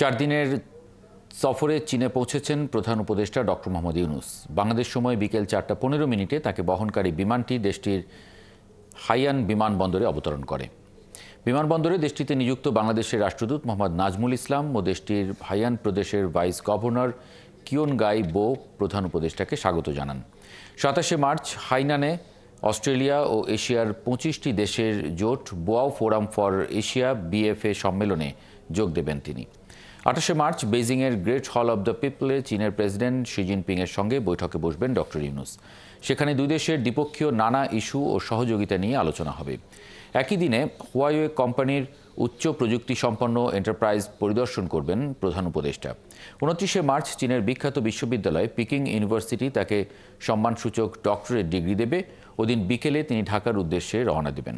4 দিনের সফরে চীনে পৌঁছেছেন প্রধান উপদেষ্টা ডক্টর মোহাম্মদ ইউনূস। বাংলাদেশ সময় বিকেল 4:15 তাকে বহনকারী বিমানটি দেশটির হাইয়ান বিমানবন্দরে অবতরণ করে। বিমানবন্দরে দেশটিতে নিযুক্ত বাংলাদেশের রাষ্ট্রদূত মোহাম্মদ নাজমুল ইসলাম ও দেশটির হাইয়ান প্রদেশের ভাইস গভর্নর কিয়ন গাই বো প্রধান উপদেষ্টাকে স্বাগত জানান। 27 মার্চ হাইনানে অস্ট্রেলিয়া ও এশিয়ার 25টি দেশের জোট Boao forum for Asia BFA সম্মেলনে যোগ দেবেন তিনি। 28 মার্চ বেইজিংয়ের গ্রেট হল অব দ্য পিপলে চীনের প্রেসিডেন্ট শি জিনপিংয়ের সঙ্গে বৈঠকে বসবেন ডক্টর ইউনূস। সেখানে দুই দেশের দ্বিপক্ষীয় নানা ইস্যু ও সহযোগিতা নিয়ে আলোচনা হবে। একই দিনে হুয়াওয়ে কোম্পানির উচ্চ প্রযুক্তি সম্পন্ন এন্টারপ্রাইজ পরিদর্শন করবেন প্রধান উপদেষ্টা। 29 মার্চ চীনের বিখ্যাত বিশ্ববিদ্যালয় পিকিং ইউনিভার্সিটি তাকে সম্মানসূচক ডক্টরেট ডিগ্রি দেবে। ওদিন বিকেলে তিনি ঢাকার উদ্দেশ্যে রওনা দেবেন।